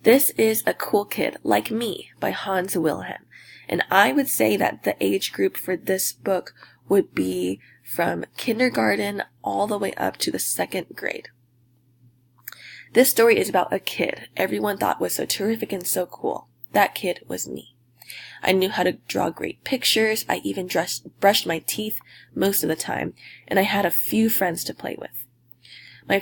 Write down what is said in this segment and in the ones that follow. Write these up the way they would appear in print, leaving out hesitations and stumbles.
This is A Cool Kid Like Me by Hans Wilhelm, and I would say that the age group for this book would be from kindergarten all the way up to the 2nd grade. This story is about a kid everyone thought was so terrific and so cool. That kid was me. I knew how to draw great pictures, I even brushed my teeth most of the time, and I had a few friends to play with. My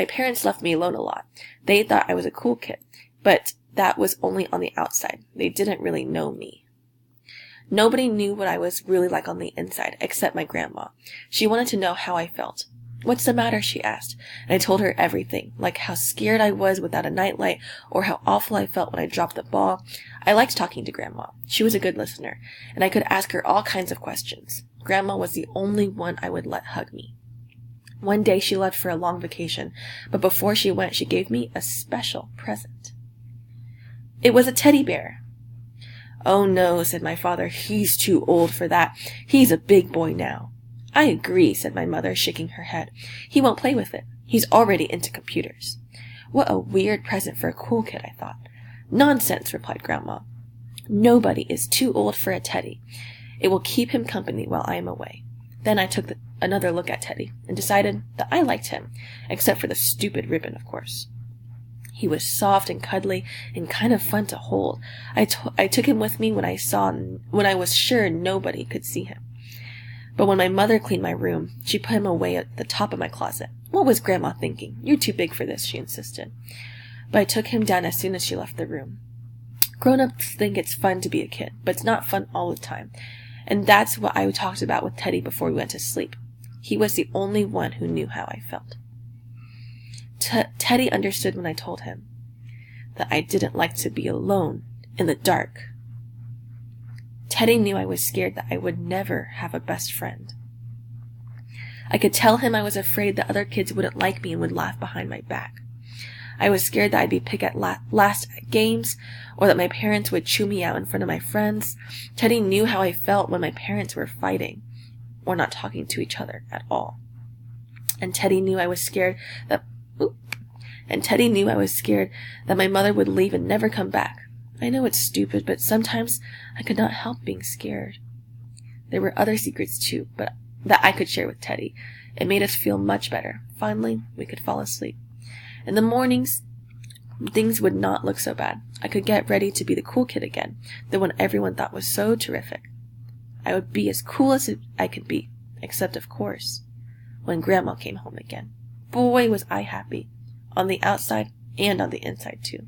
parents left me alone a lot. They thought I was a cool kid, but that was only on the outside. They didn't really know me. Nobody knew what I was really like on the inside, except my grandma. She wanted to know how I felt. "What's the matter?" she asked, and I told her everything, like how scared I was without a nightlight, or how awful I felt when I dropped the ball. I liked talking to Grandma. She was a good listener, and I could ask her all kinds of questions. Grandma was the only one I would let hug me. One day she left for a long vacation, but before she went, she gave me a special present. It was a teddy bear. "Oh no," said my father, "he's too old for that. He's a big boy now." "I agree," said my mother, shaking her head. "He won't play with it. He's already into computers." What a weird present for a cool kid, I thought. "Nonsense," replied Grandma. "Nobody is too old for a teddy. It will keep him company while I am away." Then I took another look at Teddy and decided that I liked him, except for the stupid ribbon, of course. He was soft and cuddly and kind of fun to hold. I took him with me when I was sure nobody could see him. But when my mother cleaned my room, she put him away at the top of my closet. What was Grandma thinking? "You're too big for this," she insisted. But I took him down as soon as she left the room. Grown-ups think it's fun to be a kid, but it's not fun all the time. And that's what I talked about with Teddy before we went to sleep. He was the only one who knew how I felt. Teddy understood when I told him that I didn't like to be alone in the dark. Teddy knew I was scared that I would never have a best friend. I could tell him I was afraid that other kids wouldn't like me and would laugh behind my back. I was scared that I'd be picked at last at games, or that my parents would chew me out in front of my friends. Teddy knew how I felt when my parents were fighting, or not talking to each other at all. And Teddy knew I was scared that my mother would leave and never come back. I know it's stupid, but sometimes I could not help being scared. There were other secrets too, but that I could share with Teddy. It made us feel much better. Finally, we could fall asleep. In the mornings, things would not look so bad. I could get ready to be the cool kid again, the one everyone thought was so terrific. I would be as cool as I could be, except, of course, when Grandma came home again. Boy, was I happy, on the outside and on the inside, too.